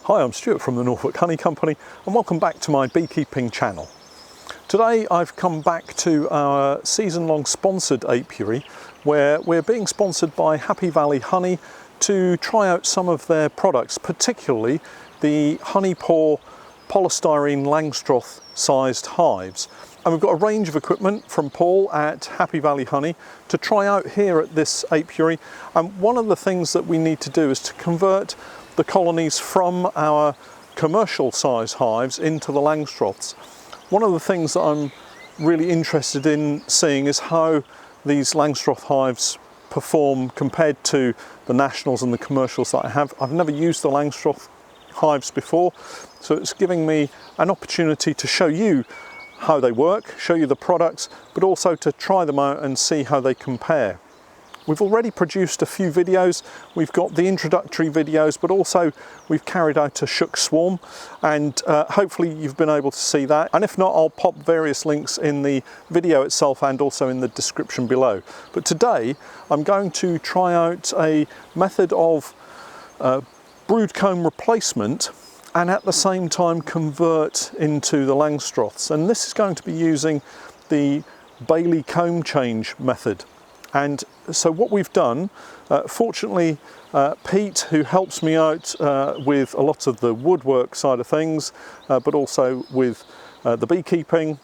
Hi, I'm Stuart from the Norfolk Honey Company and welcome back to my beekeeping channel. Today I've come back to our season-long sponsored apiary where we're being sponsored by Happy Valley Honey to try out some of their products, particularly the Honey Paw Poly Langstroth sized hives. And we've got a range of equipment from Paul at Happy Valley Honey to try out here at this apiary. And one of the things that we need to do is to convert the colonies from our commercial size hives into the Langstroths. One of the things that I'm really interested in seeing is how these Langstroth hives perform compared to the nationals and the commercials that I have. I've never used the Langstroth hives before, so it's giving me an opportunity to show you how they work, show you the products, but also to try them out and see how they compare. We've already produced a few videos. We've got the introductory videos, but also we've carried out a shook swarm, and hopefully you've been able to see that. And if not, I'll pop various links in the video itself and also in the description below. But today I'm going to try out a method of brood comb replacement and at the same time convert into the Langstroths. And this is going to be using the Bailey comb change method. And so what we've done, fortunately Pete, who helps me out with a lot of the woodwork side of things, but also with the beekeeping,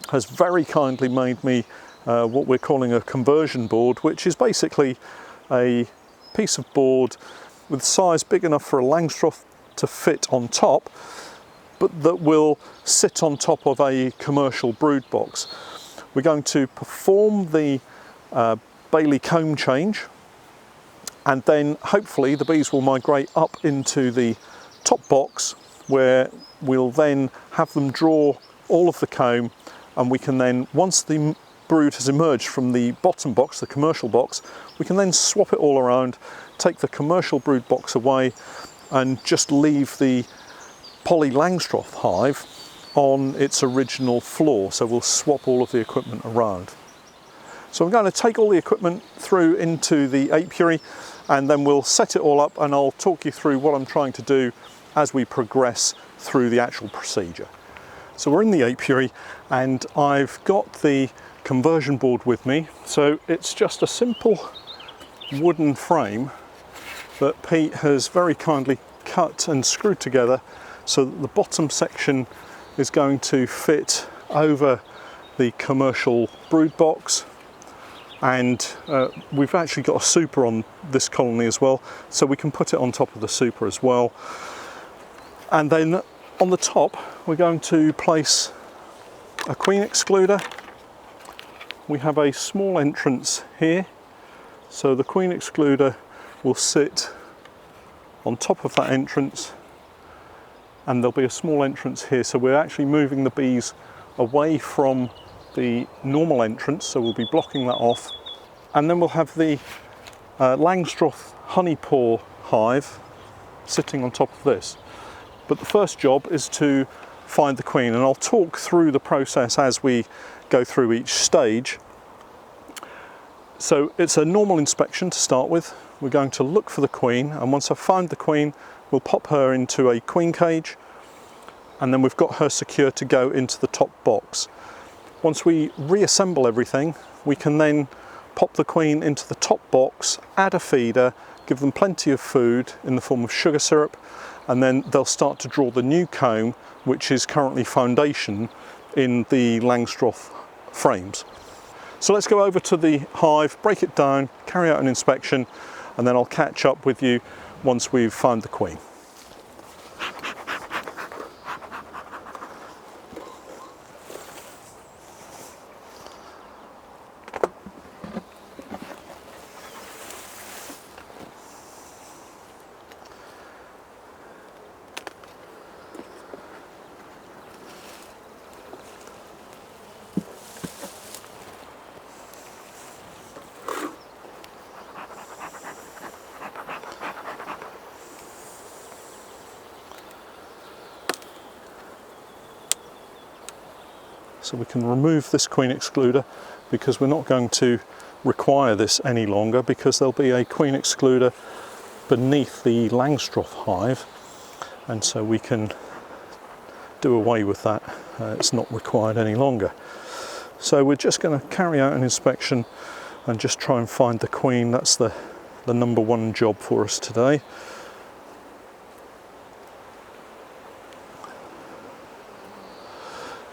has very kindly made me what we're calling a conversion board, which is basically a piece of board with size big enough for a Langstroth to fit on top, but that will sit on top of a commercial brood box. We're going to perform the Bailey comb change, and then hopefully the bees will migrate up into the top box, where we'll then have them draw all of the comb, and we can then, once the brood has emerged from the bottom box, the commercial box, we can then swap it all around, take the commercial brood box away and just leave the Poly Langstroth hive on its original floor. So we'll swap all of the equipment around. So I'm going to take all the equipment through into the apiary, and then we'll set it all up, and I'll talk you through what I'm trying to do as we progress through the actual procedure. So we're in the apiary and I've got the conversion board with me. So it's just a simple wooden frame that Pete has very kindly cut and screwed together so that the bottom section is going to fit over the commercial brood box. And we've actually got a super on this colony as well, so we can put it on top of the super as well. And then on the top we're going to place a queen excluder. We have a small entrance here, so the queen excluder will sit on top of that entrance, and there'll be a small entrance here, so we're actually moving the bees away from the normal entrance, so we'll be blocking that off. And then we'll have the Langstroth Honey Paw hive sitting on top of this. But the first job is to find the queen, and I'll talk through the process as we go through each stage. So it's a normal inspection to start with. We're going to look for the queen, and once I've found the queen, we'll pop her into a queen cage, and then we've got her secure to go into the top box. Once we reassemble everything, we can then pop the queen into the top box, add a feeder, give them plenty of food in the form of sugar syrup, and then they'll start to draw the new comb, which is currently foundation in the Langstroth frames. So let's go over to the hive, break it down, carry out an inspection, and then I'll catch up with you once we've found the queen. So we can remove this queen excluder because we're not going to require this any longer, because there'll be a queen excluder beneath the Langstroth hive. and so we can do away with that. It's not required any longer. So we're just going to carry out an inspection and just try and find the queen. That's the number one job for us today.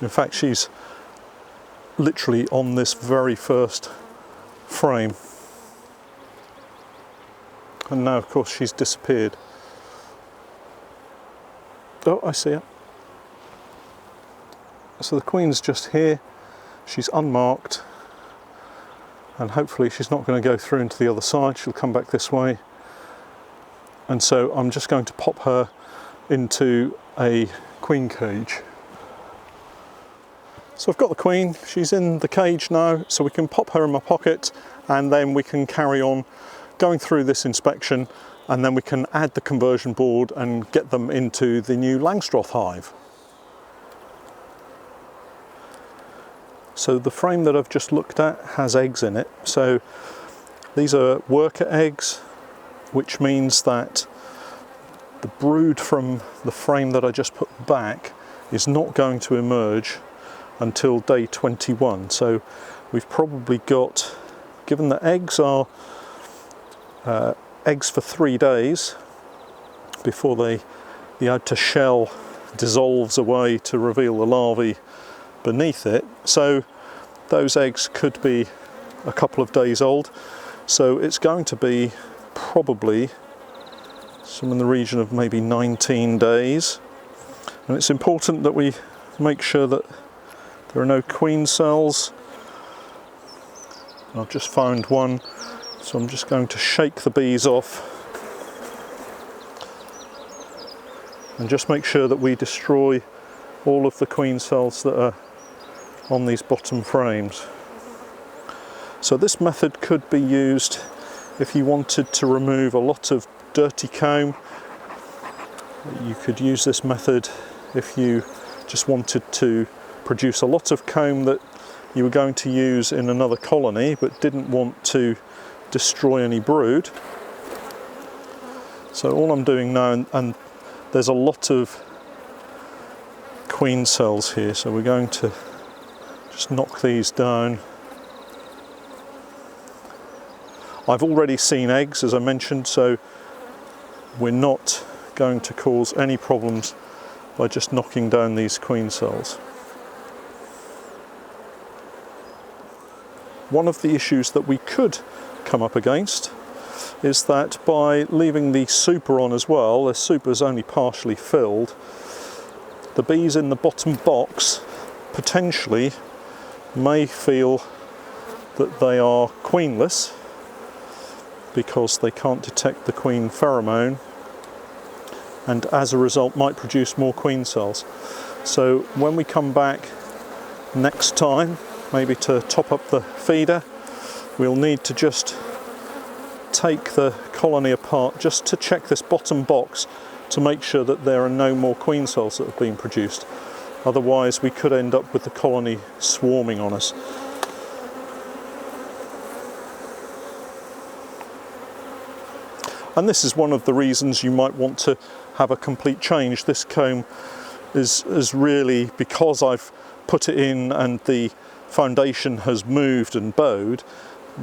In fact, she's literally on this very first frame. And now, of course, she's disappeared. Oh, I see her. So the queen's just here. She's unmarked. And hopefully she's not going to go through into the other side. She'll come back this way. And so I'm just going to pop her into a queen cage. So I've got the queen, she's in the cage now, so we can pop her in my pocket, and then we can carry on going through this inspection, and then we can add the conversion board and get them into the new Langstroth hive. So the frame that I've just looked at has eggs in it. So these are worker eggs, which means that the brood from the frame that I just put back is not going to emerge until day 21. So we've probably got, given that eggs are eggs for 3 days before the outer shell dissolves away to reveal the larvae beneath it, so those eggs could be a couple of days old. So it's going to be probably some in the region of maybe 19 days. And it's important that we make sure that there are no queen cells. I've just found one, so I'm just going to shake the bees off and just make sure that we destroy all of the queen cells that are on these bottom frames. So this method could be used if you wanted to remove a lot of dirty comb. You could use this method if you just wanted to produce a lot of comb that you were going to use in another colony but didn't want to destroy any brood. So all I'm doing now, and there's a lot of queen cells here, so we're going to just knock these down. I've already seen eggs, as I mentioned, so we're not going to cause any problems by just knocking down these queen cells. One of the issues that we could come up against is that by leaving the super on as well, the super is only partially filled, the bees in the bottom box potentially may feel that they are queenless because they can't detect the queen pheromone, and as a result might produce more queen cells. So when we come back next time, maybe to top up the feeder, we'll need to just take the colony apart just to check this bottom box to make sure that there are no more queen cells that have been produced. Otherwise we could end up with the colony swarming on us. And this is one of the reasons you might want to have a complete change. This comb is really, because I've put it in and the foundation has moved and bowed,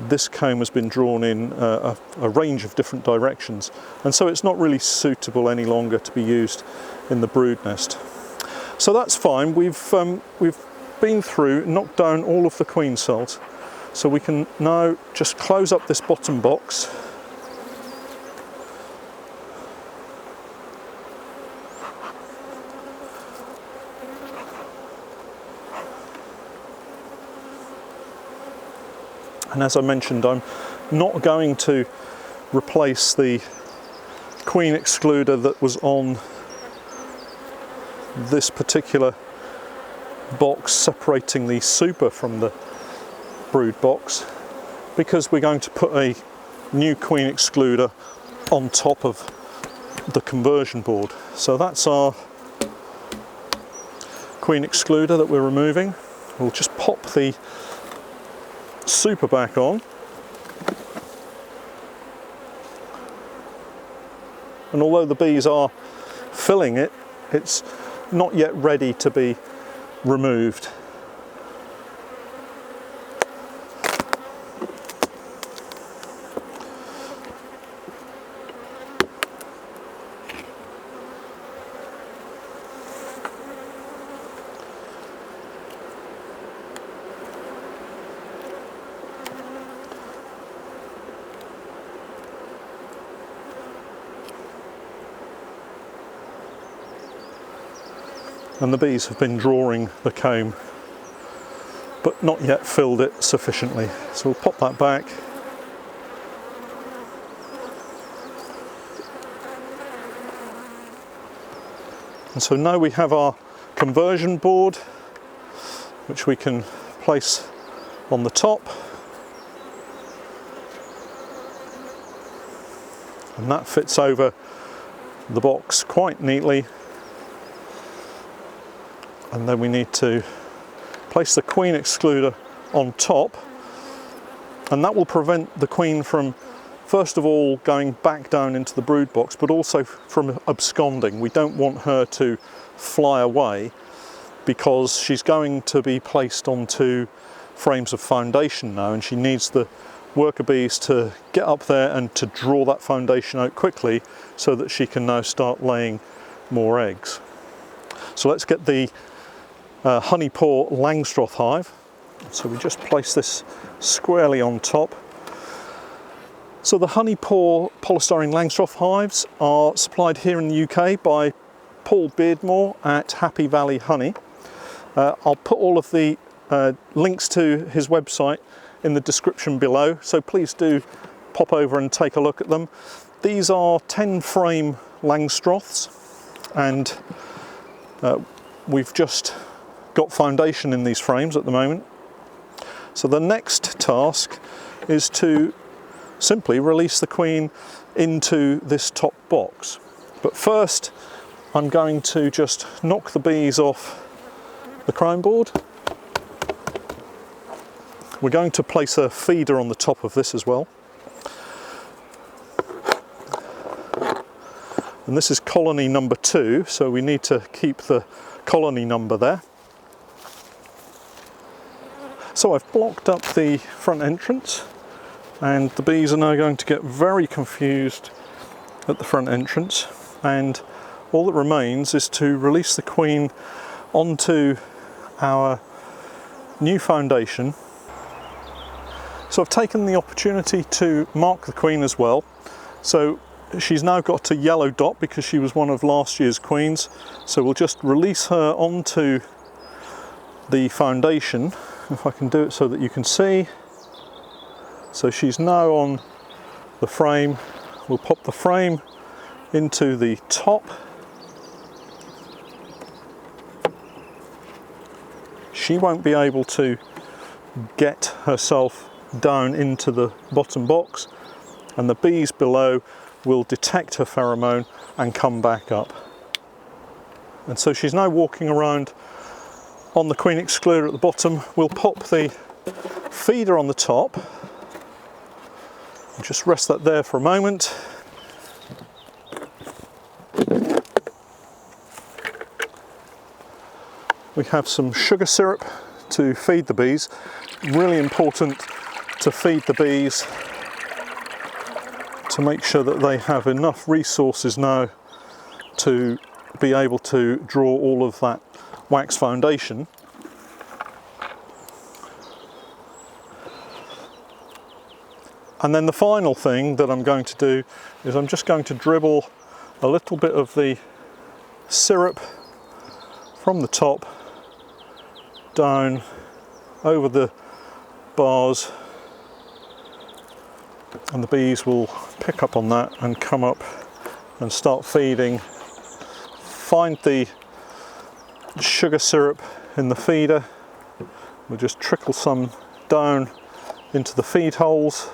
this comb has been drawn in a range of different directions, and so it's not really suitable any longer to be used in the brood nest. So that's fine. We've been through, knocked down all of the queen cells, so we can now just close up this bottom box. And as I mentioned, I'm not going to replace the queen excluder that was on this particular box separating the super from the brood box, because we're going to put a new queen excluder on top of the conversion board. So that's our queen excluder that we're removing. We'll just pop the super back on, and although the bees are filling it, it's not yet ready to be removed. And the bees have been drawing the comb, but not yet filled it sufficiently. So we'll pop that back. And so now we have our conversion board, which we can place on the top. And that fits over the box quite neatly. And then we need to place the queen excluder on top, and that will prevent the queen from, first of all, going back down into the brood box, but also from absconding. We don't want her to fly away because she's going to be placed onto frames of foundation now, and she needs the worker bees to get up there and to draw that foundation out quickly so that she can now start laying more eggs. So let's get the Honey Paw Langstroth hive. So we just place this squarely on top. So the Honey Paw polystyrene Langstroth hives are supplied here in the UK by Paul Beardmore at Happy Valley Honey. I'll put all of the links to his website in the description below, so please do pop over and take a look at them. These are 10 frame Langstroths, and we've just got foundation in these frames at the moment. So the next task is to simply release the queen into this top box. But first I'm going to just knock the bees off the crown board. We're going to place a feeder on the top of this as well. And this is colony number 2, so we need to keep the colony number there. So I've blocked up the front entrance, and the bees are now going to get very confused at the front entrance, and all that remains is to release the queen onto our new foundation. So I've taken the opportunity to mark the queen as well. So she's now got a yellow dot because she was one of last year's queens. So we'll just release her onto the foundation, if I can do it so that you can see. So she's now on the frame. We'll pop the frame into the top. She won't be able to get herself down into the bottom box, and the bees below will detect her pheromone and come back up. And so she's now walking around on the queen excluder at the bottom. We'll pop the feeder on the top. Just rest that there for a moment. We have some sugar syrup to feed the bees. Really important to feed the bees to make sure that they have enough resources now to be able to draw all of that wax foundation. And then the final thing that I'm going to do is I'm just going to dribble a little bit of the syrup from the top down over the bars, and the bees will pick up on that and come up and start feeding. Find the sugar syrup in the feeder. We'll just trickle some down into the feed holes,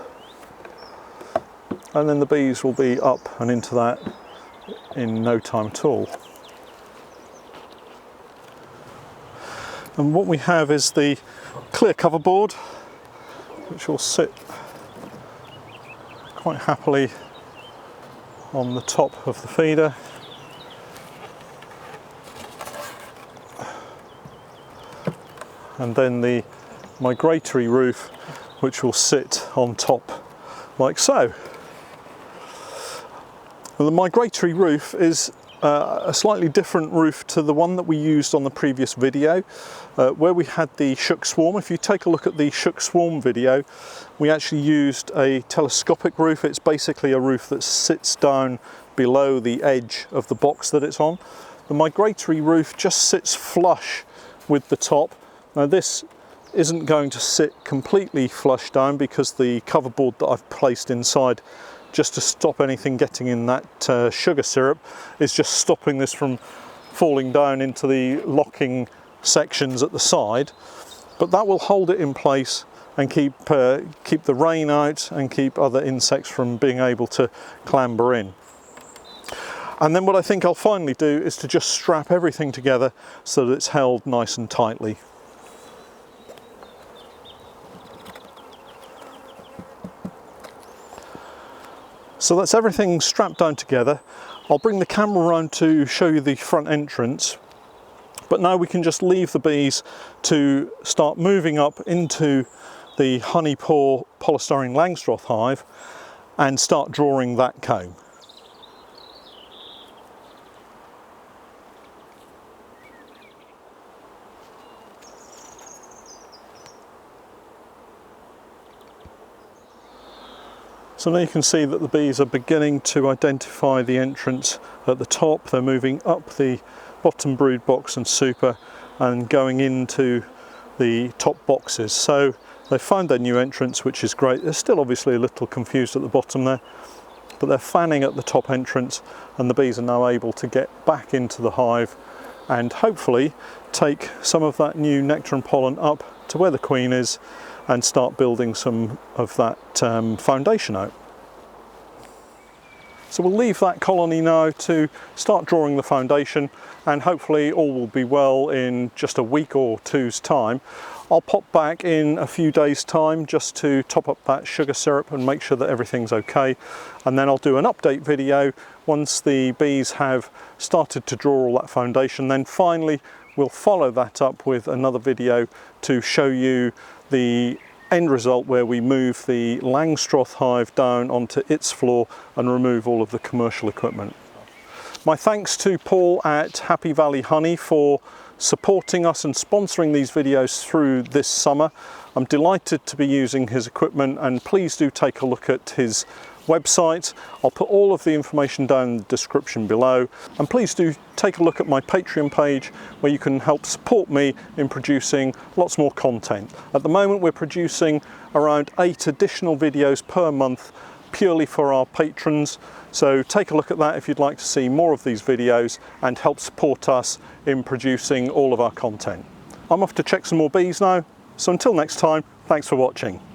and then the bees will be up and into that in no time at all. And what we have is the clear cover board, which will sit quite happily on the top of the feeder. and then the migratory roof, which will sit on top like so. And the migratory roof is a slightly different roof to the one that we used on the previous video, where we had the shook swarm. If you take a look at the shook swarm video, we actually used a telescopic roof. It's basically a roof that sits down below the edge of the box that it's on. The migratory roof just sits flush with the top. Now this isn't going to sit completely flush down because the cover board that I've placed inside just to stop anything getting in that sugar syrup is just stopping this from falling down into the locking sections at the side, but that will hold it in place and keep the rain out and keep other insects from being able to clamber in. And then what I think I'll finally do is to just strap everything together so that it's held nice and tightly. So that's everything strapped down together. I'll bring the camera around to show you the front entrance, but now we can just leave the bees to start moving up into the Honey Paw Poly Langstroth hive and start drawing that comb. So now you can see that the bees are beginning to identify the entrance at the top. They're moving up the bottom brood box and super and going into the top boxes. So they've found their new entrance, which is great. They're still obviously a little confused at the bottom there, but they're fanning at the top entrance, and the bees are now able to get back into the hive and hopefully take some of that new nectar and pollen up to where the queen is and start building some of that foundation out. So we'll leave that colony now to start drawing the foundation, and hopefully all will be well in just a week or two's time. I'll pop back in a few days' time just to top up that sugar syrup and make sure that everything's okay, and then I'll do an update video once the bees have started to draw all that foundation. Then finally we'll follow that up with another video to show you the end result, where we move the Langstroth hive down onto its floor and remove all of the commercial equipment. My thanks to Paul at Happy Valley Honey for supporting us and sponsoring these videos through this summer. I'm delighted to be using his equipment, and please do take a look at his website. I'll put all of the information down in the description below, and please do take a look at my Patreon page where you can help support me in producing lots more content. At the moment we're producing around 8 additional videos per month purely for our patrons, so take a look at that if you'd like to see more of these videos and help support us in producing all of our content. I'm off to check some more bees now, so until next time, thanks for watching.